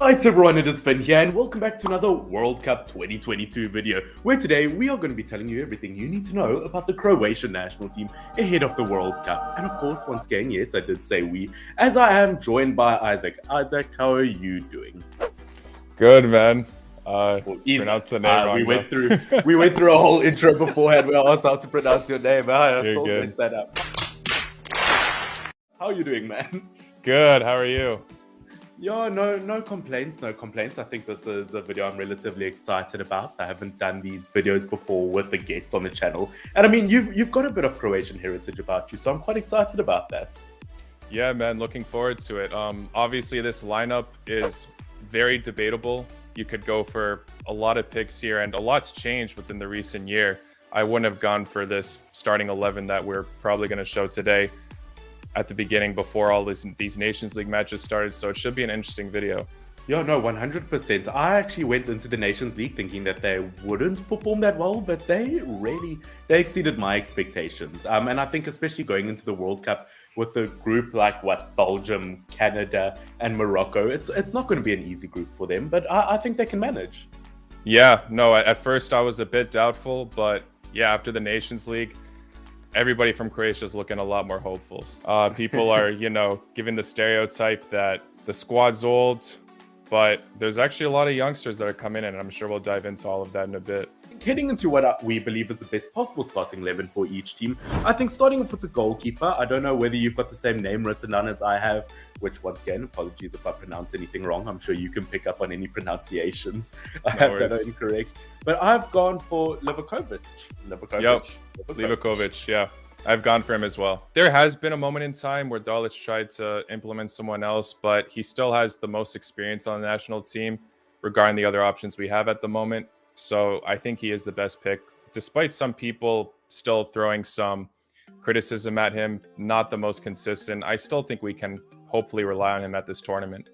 Hi everyone, it is Finn here and welcome back to another World Cup 2022 video, where today we are going to be telling you everything you need to know about the Croatian national team ahead of the World Cup. And of course, once again, yes, I did say we, as I am joined by Izak. Izak, how are you doing? Good, man. Pronounce the name wrong. We went through a whole intro beforehand. We asked how to pronounce your name. I still good. messed that up. How are you doing, man? Good. How are you? Yeah, no complaints, no complaints. I think this is a video I'm relatively excited about. I haven't done these videos before with a guest on the channel. And I mean, you've got a bit of Croatian heritage about you, so I'm quite excited about that. Yeah, man, looking forward to it. Obviously, this lineup is very debatable. You could go for a lot of picks here, and a lot's changed within the recent year. I wouldn't have gone for this starting 11 that we're probably going to show today at the beginning before all these Nations League matches started, so it should be an interesting video. Yeah, no, 100%. I actually went into the Nations League thinking that they wouldn't perform that well, but they exceeded my expectations. And I think especially going into the World Cup with a group like Belgium, Canada, and Morocco, it's not going to be an easy group for them, but I think they can manage. Yeah, no, at first I was a bit doubtful, but yeah, after the Nations League, everybody from Croatia is looking a lot more hopeful. People are, giving the stereotype that the squad's old, but there's actually a lot of youngsters that are coming in, and I'm sure we'll dive into all of that in a bit. Heading into what we believe is the best possible starting 11 for each team, I think starting off with the goalkeeper, I don't know whether you've got the same name written down as I have, which once again, apologies if I pronounce anything wrong. I'm sure you can pick up on any pronunciations I have that are incorrect. But I've gone for Livakovic. Livakovic, yeah. I've gone for him as well. There has been a moment in time where Dalic tried to implement someone else, but he still has the most experience on the national team regarding the other options we have at the moment. So I think he is the best pick, despite some people still throwing some criticism at him, not the most consistent. I still think we can hopefully rely on him at this tournament.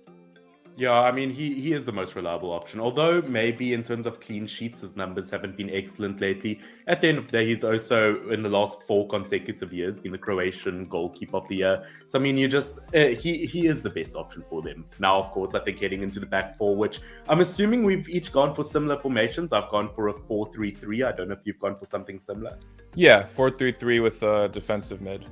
Yeah, I mean, he is the most reliable option. Although maybe in terms of clean sheets, his numbers haven't been excellent lately. At the end of the day, he's also, in the last 4 consecutive years, been the Croatian goalkeeper of the year. So, I mean, he is the best option for them. Now, of course, I think heading into the back four, which I'm assuming we've each gone for similar formations. I've gone for a 4-3-3. I don't know if you've gone for something similar. Yeah, 4-3-3 with a defensive mid.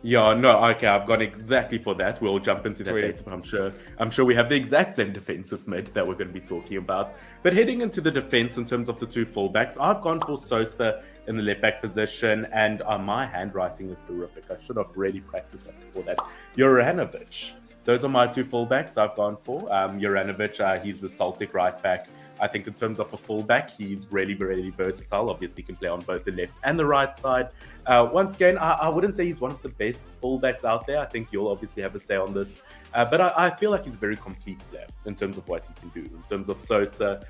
Yeah, no, okay, I've gone exactly for that. We'll jump into that later, but I'm sure we have the exact same defensive mid that we're going to be talking about. But heading into the defense in terms of the 2 fullbacks, I've gone for Sosa in the left back position, and my handwriting is horrific. I should have really practiced that before that. Juranovic. Those are my 2 fullbacks I've gone for. Juranovic, he's the Celtic right back. I think in terms of a fullback, he's really, really versatile. Obviously, can play on both the left and the right side. Once again, I wouldn't say he's one of the best fullbacks out there. I think you'll obviously have a say on this. But I feel like he's a very complete player in terms of what he can do. In terms of Sosa,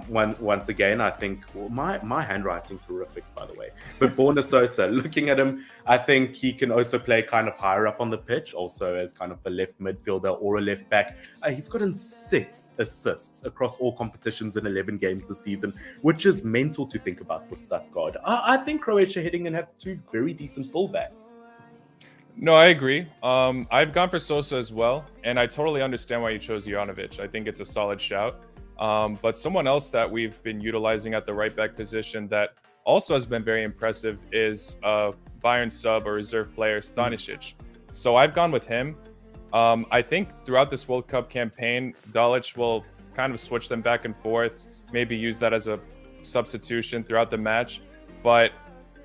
once again, I think my handwriting's horrific, by the way. But Borna Sosa, looking at him, I think he can also play kind of higher up on the pitch, also as kind of a left midfielder or a left back. He's gotten 6 assists across all competitions in 11 games this season, which is mental to think about for Stuttgart. I think Croatia heading in have 2 very decent fullbacks. No, I agree. I've gone for Sosa as well, and I totally understand why you chose Juranovic. I think it's a solid shout. But someone else that we've been utilizing at the right back position that also has been very impressive is Bayern sub or reserve player Stanisic. So I've gone with him. I think throughout this World Cup campaign, Dalic will kind of switch them back and forth, maybe use that as a substitution throughout the match. But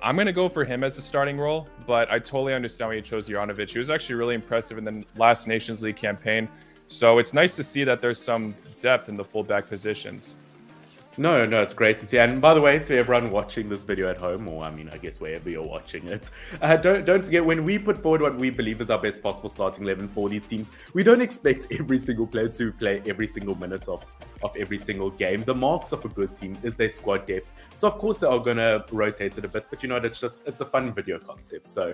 I'm going to go for him as the starting role, but I totally understand why you chose Juranovic. He was actually really impressive in the last Nations League campaign. So it's nice to see that there's some depth in the fullback positions. No, it's great to see. And by the way, to everyone watching this video at home, or I mean, I guess wherever you're watching it, don't forget, when we put forward what we believe is our best possible starting 11 for these teams, we don't expect every single player to play every single minute of of every single game. The marks of a good team is their squad depth. So of course they are going to rotate it a bit, but you know, it's a fun video concept. So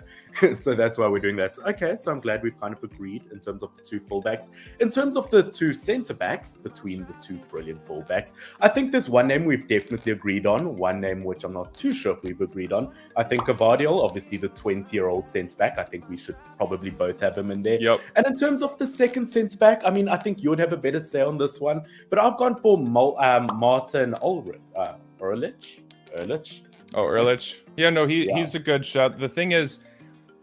so that's why we're doing that. Okay, so I'm glad we've kind of agreed in terms of the two fullbacks. In terms of the two centre backs between the two brilliant fullbacks, I think there's one name we've definitely agreed on, one name which I'm not too sure if we've agreed on. I think Gvardiol, obviously the 20-year-old centre back, I think we should probably both have him in there. Yep. And in terms of the second centre back, I mean, I think you would have a better say on this one, but I've gone for Martin Ehrlich. Yeah, no, he's a good shot. The thing is,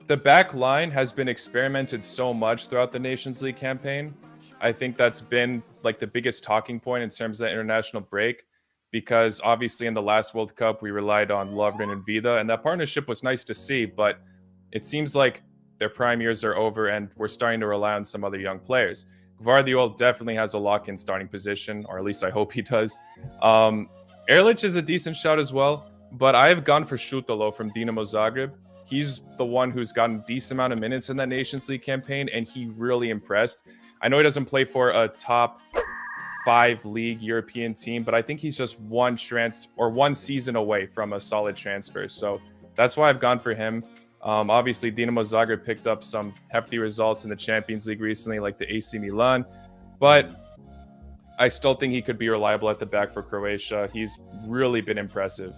the back line has been experimented so much throughout the Nations League campaign. I think that's been like the biggest talking point in terms of that international break, because obviously in the last World Cup, we relied on Lovren and Vida, and that partnership was nice to see, but it seems like their prime years are over and we're starting to rely on some other young players. Gvardiol definitely has a lock-in starting position, or at least I hope he does. Ehrlich is a decent shout as well, but I've gone for Šutalo from Dinamo Zagreb. He's the one who's gotten a decent amount of minutes in that Nations League campaign, and he really impressed. I know he doesn't play for a top 5 league European team, but I think he's just one season away from a solid transfer. So that's why I've gone for him. Obviously, Dinamo Zagreb picked up some hefty results in the Champions League recently, like the AC Milan, but I still think he could be reliable at the back for Croatia. He's really been impressive.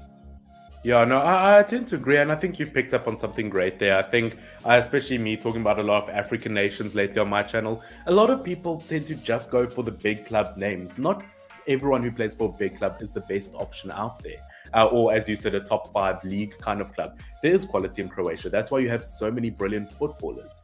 Yeah, no, I tend to agree, and I think you've picked up on something great there. I think, especially me talking about a lot of African nations lately on my channel, a lot of people tend to just go for the big club names. Not everyone who plays for a big club is the best option out there. Or as you said, a top 5 league kind of club. There is quality in Croatia. That's why you have so many brilliant footballers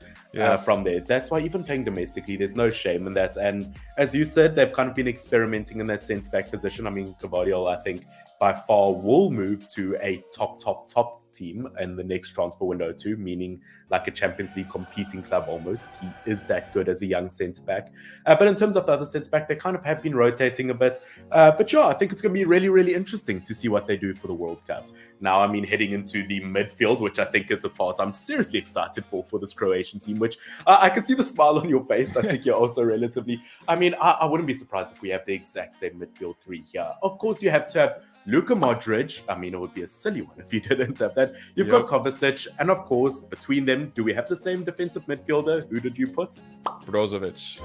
from there. That's why even playing domestically, there's no shame in that. And as you said, they've kind of been experimenting in that centre-back position. I mean, Gvardiol, I think, by far will move to a top team in the next transfer window too, meaning like a Champions League competing club almost. He is that good as a young centre-back. But in terms of the other centre-back, they kind of have been rotating a bit. But yeah, I think it's going to be really, really interesting to see what they do for the World Cup. Now, I mean, heading into the midfield, which I think is a part I'm seriously excited for this Croatian team, which I can see the smile on your face. I think you're also relatively... I mean, I wouldn't be surprised if we have the exact same midfield 3 here. Of course, you have to have Luka Modric. I mean, it would be a silly one if you didn't have that. You've got Kovacic, and of course, between them, do we have the same defensive midfielder? Who did you put? Brozovic.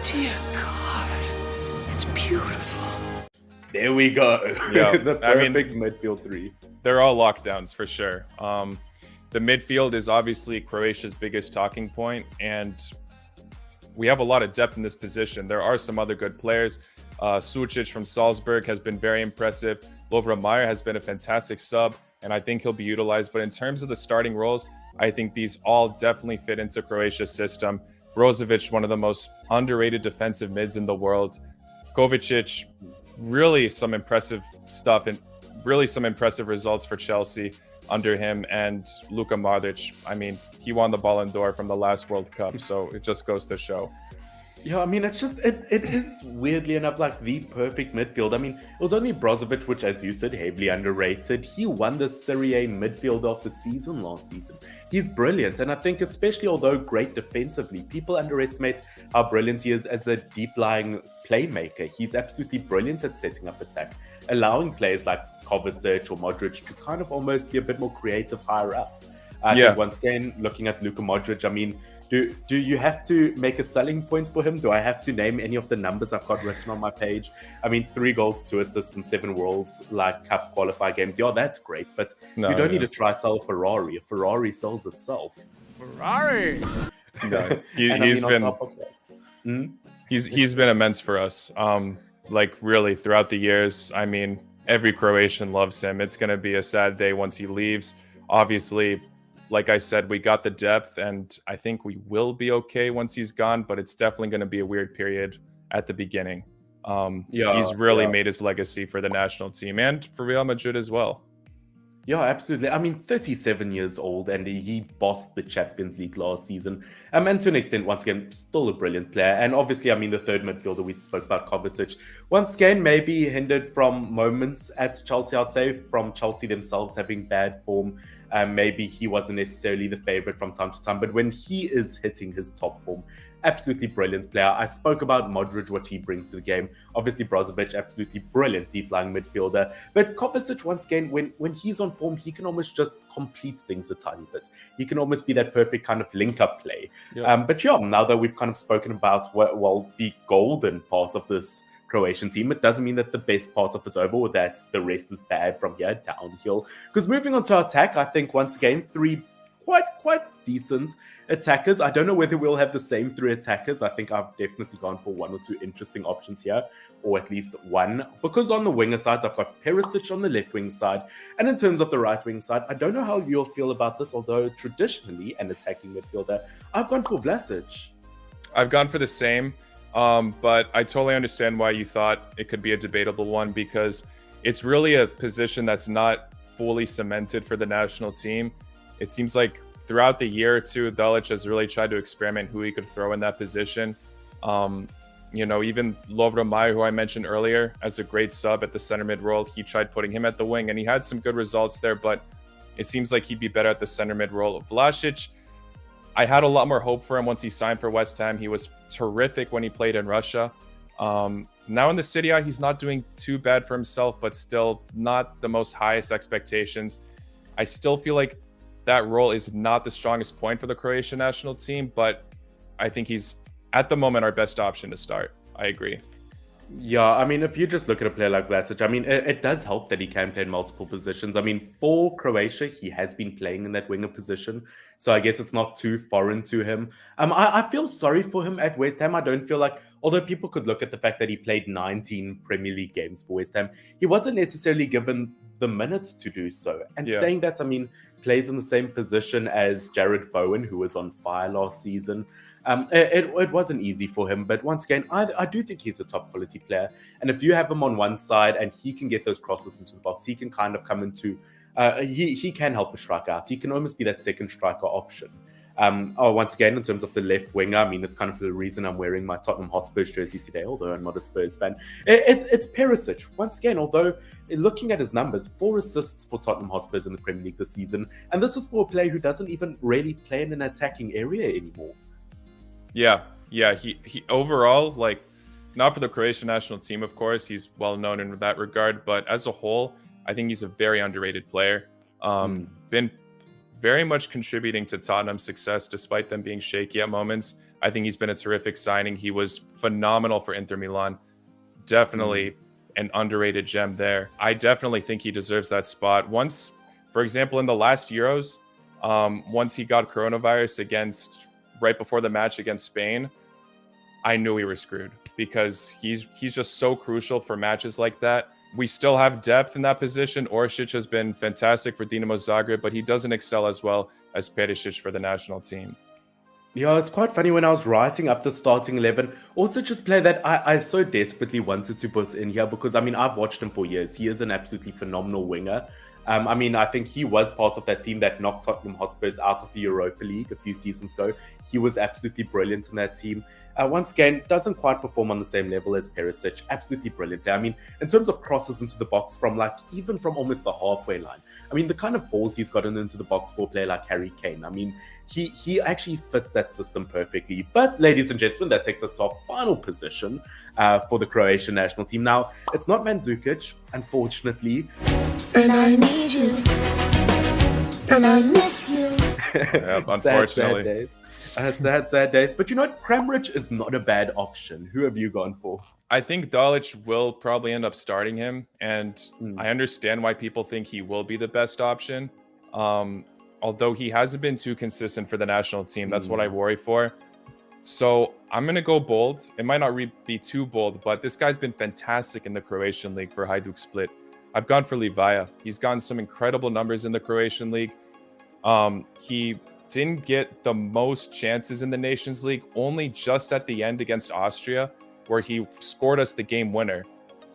Dear God, it's beautiful. There we go. Yeah, The perfect midfield 3. They're all lockdowns for sure. The midfield is obviously Croatia's biggest talking point, and we have a lot of depth in this position. There are some other good players. Sucic from Salzburg has been very impressive. Lovren Meyer has been a fantastic sub, and I think he'll be utilized. But in terms of the starting roles, I think these all definitely fit into Croatia's system. Brozovic, one of the most underrated defensive mids in the world. Kovacic, really some impressive stuff and really some impressive results for Chelsea under him. And Luka Modric, I mean, he won the Ballon d'Or from the last World Cup, so it just goes to show. Yeah, I mean, it's just, it is weirdly enough like the perfect midfield. I mean, it was only Brozovic, which, as you said, heavily underrated. He won the Serie A midfielder of the season last season. He's brilliant. And I think especially although great defensively, people underestimate how brilliant he is as a deep-lying playmaker. He's absolutely brilliant at setting up attack, allowing players like Kovacic or Modric to kind of almost be a bit more creative higher up. I think once again, looking at Luka Modric, I mean, do you have to make a selling point for him? Do I have to name any of the numbers I've got written on my page? I mean, 3 goals, 2 assists, and 7 World Cup qualifier games. Yeah, that's great, but you don't need to try sell a Ferrari. A Ferrari sells itself. Ferrari. No, he's been immense for us. Like really throughout the years. I mean, every Croatian loves him. It's going to be a sad day once he leaves. Obviously, like I said, we got the depth, and I think we will be okay once he's gone, but it's definitely going to be a weird period at the beginning. He's really made his legacy for the national team and for Real Madrid as well. Yeah, absolutely. I mean, 37 years old, and he bossed the Champions League last season. And to an extent, once again, still a brilliant player. And obviously, I mean, the third midfielder we spoke about, Kovacic, once again, maybe hindered from moments at Chelsea, I'd say, from Chelsea themselves having bad form. Maybe he wasn't necessarily the favorite from time to time, but when he is hitting his top form, absolutely brilliant player. I spoke about Modric, what he brings to the game. Obviously, Brozovic, absolutely brilliant deep-lying midfielder. But Kovacic, once again, when he's on form, he can almost just complete things a tiny bit. He can almost be that perfect kind of link-up play. Yeah. But yeah, now that we've kind of spoken about, well, the golden part of this Croatian team, it doesn't mean that the best part of it's over or that the rest is bad from here downhill. Because moving on to our attack, I think once again, three quite decent attackers. I don't know whether we'll have the same three attackers. I think I've definitely gone for one or two interesting options here, or at least one. Because on the winger sides, I've got Perisic on the left wing side. And in terms of the right wing side, I don't know how you'll feel about this, although traditionally an attacking midfielder, I've gone for Vlasic. I've gone for the same, but I totally understand why you thought it could be a debatable one, because it's really a position that's not fully cemented for the national team. It seems like throughout the year or two, Dalic has really tried to experiment who he could throw in that position. Even Lovro Majer, who I mentioned earlier, as a great sub at the center mid role, he tried putting him at the wing, and he had some good results there, but it seems like he'd be better at the center mid role. Vlasic, I had a lot more hope for him once he signed for West Ham. He was terrific when he played in Russia. Now in the Serie A, he's not doing too bad for himself, but still not the most highest expectations. I still feel like that role is not the strongest point for the Croatian national team, but I think he's, at the moment, our best option to start. I agree. Yeah, I mean, if you just look at a player like Vlasic, I mean, it does help that he can play in multiple positions. I mean, for Croatia, he has been playing in that winger position, so I guess it's not too foreign to him. I feel sorry for him at West Ham. I don't feel like, although people could look at the fact that he played 19 Premier League games for West Ham, he wasn't necessarily given the minutes to do so. And saying that, I mean, plays in the same position as Jared Bowen, who was on fire last season. It wasn't easy for him, but once again, I do think he's a top quality player. And if you have him on one side and he can get those crosses into the box, he can kind of come into, he can help a striker out. He can almost be that second striker option. Once again, in terms of the left winger, I mean, it's kind of the reason I'm wearing my Tottenham Hotspurs jersey today, although I'm not a Spurs fan. It's Perisic. Once again, although looking at his numbers, 4 assists for Tottenham Hotspurs in the Premier League this season. And this is for a player who doesn't even really play in an attacking area anymore. Yeah. He overall, like, not for the Croatian national team, of course. He's well known in that regard, but as a whole, I think he's a very underrated player. Been very much contributing to Tottenham's success, despite them being shaky at moments. I think he's been a terrific signing. He was phenomenal for Inter Milan. Definitely an underrated gem there. I definitely think he deserves that spot. Once, for example, in the last Euros, once he got coronavirus right before the match against Spain, I knew we were screwed, because he's just so crucial for matches like that. We still have depth in that position. Orsic has been fantastic for Dinamo Zagreb, but he doesn't excel as well as Perisic for the national team. Yeah, it's quite funny when I was writing up the starting 11. Also, just play that I so desperately wanted to put in here because, I mean, I've watched him for years. He is an absolutely phenomenal winger. I mean, I think he was part of that team that knocked Tottenham Hotspurs out of the Europa League a few seasons ago. He was absolutely brilliant in that team. Once again, doesn't quite perform on the same level as Perisic. Absolutely brilliant player. I mean, in terms of crosses into the box even from almost the halfway line. I mean, the kind of balls he's gotten into the box for a player like Harry Kane. I mean, he actually fits that system perfectly. But, ladies and gentlemen, that takes us to our final position for the Croatian national team. Now, it's not Mandzukic, unfortunately. And I need you. And I miss you. Yeah, unfortunately. Sad days. Sad days. But you know what? Kramaric is not a bad option. Who have you gone for? I think Dalic will probably end up starting him, and I understand why people think he will be the best option. Although he hasn't been too consistent for the national team. That's what I worry for. So I'm going to go bold. It might not be too bold, but this guy's been fantastic in the Croatian league for Hajduk Split. I've gone for Livaja. He's gotten some incredible numbers in the Croatian league. He didn't get the most chances in the Nations League, only just at the end against Austria, where he scored us the game winner.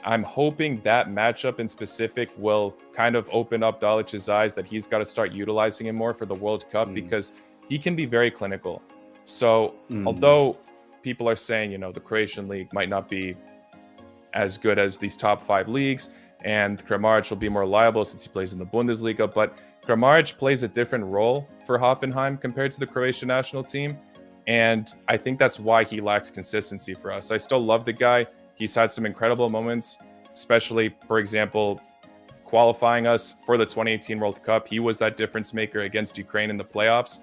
I'm hoping that matchup in specific will kind of open up Dalic's eyes that he's got to start utilizing him more for the World Cup, because he can be very clinical. So although people are saying, the Croatian league might not be as good as these top 5 leagues, and Kramaric will be more reliable since he plays in the Bundesliga, but Kramaric plays a different role for Hoffenheim compared to the Croatian national team. And I think that's why he lacks consistency for us. I still love the guy. He's had some incredible moments, especially, for example, qualifying us for the 2018 World Cup. He was that difference maker against Ukraine in the playoffs.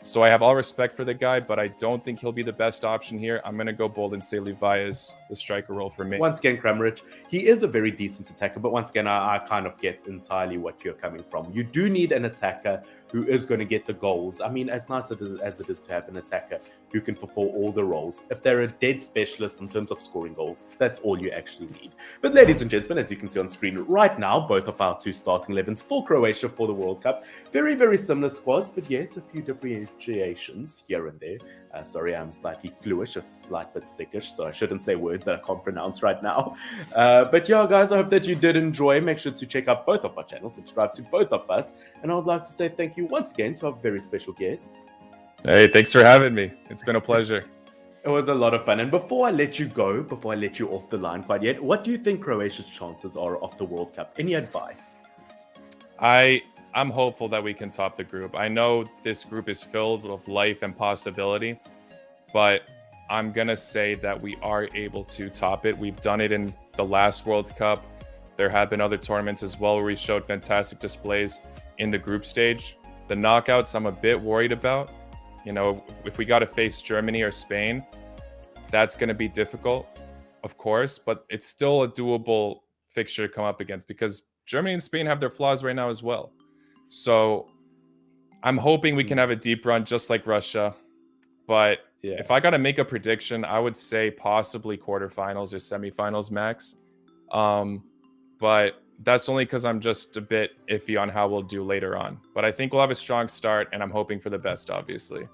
So I have all respect for the guy, but I don't think he'll be the best option here. I'm going to go bold and say Levi is the striker role for me. Once again, Kramaric, he is a very decent attacker, but once again, I kind of get entirely what you're coming from. You do need an attacker who is going to get the goals. I mean, as nice as it is to have an attacker who can fulfill all the roles, if they're a dead specialist in terms of scoring goals, that's all you actually need. But ladies and gentlemen, as you can see on screen right now, both of our two starting 11s for Croatia for the World Cup. Very, very similar squads, but yet a few differentiations here and there. Sorry, I'm slightly fluish, a slight bit sickish, so I shouldn't say words that I can't pronounce right now. But yeah, guys, I hope that you did enjoy. Make sure to check out both of our channels, subscribe to both of us, and I would like to say thank you once again to our very special guest. Hey, thanks for having me. It's been a pleasure. It was a lot of fun. And before I let you go, before I let you off the line quite yet, what do you think Croatia's chances are of the World Cup? Any advice? I'm hopeful that we can top the group. I know this group is filled with life and possibility, but I'm going to say that we are able to top it. We've done it in the last World Cup. There have been other tournaments as well where we showed fantastic displays in the group stage. The knockouts, I'm a bit worried about. You know, if we got to face Germany or Spain, that's going to be difficult, of course, but it's still a doable fixture to come up against because Germany and Spain have their flaws right now as well. So I'm hoping we can have a deep run just like Russia. But if I got to make a prediction, I would say possibly quarterfinals or semifinals max. But that's only because I'm just a bit iffy on how we'll do later on. But I think we'll have a strong start, and I'm hoping for the best, obviously.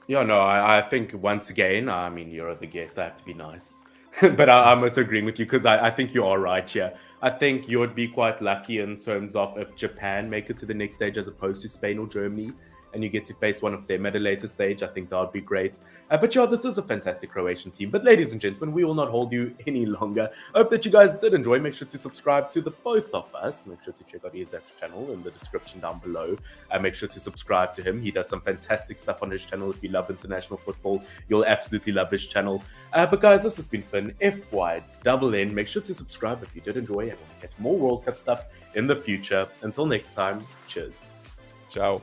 Yeah, no, I think once again, I mean, you're the guest, I have to be nice. But I'm also agreeing with you because I think you are right here. I think you would be quite lucky in terms of if Japan make it to the next stage as opposed to Spain or Germany, and you get to face one of them at a later stage. I think that would be great. But yeah, this is a fantastic Croatian team. But ladies and gentlemen, we will not hold you any longer. I hope that you guys did enjoy. Make sure to subscribe to the both of us. Make sure to check out Izak's channel in the description down below. Make sure to subscribe to him. He does some fantastic stuff on his channel. If you love international football, you'll absolutely love his channel. But guys, this has been Finn, FY-N-N. Make sure to subscribe if you did enjoy and want to catch more World Cup stuff in the future. Until next time, cheers. Ciao.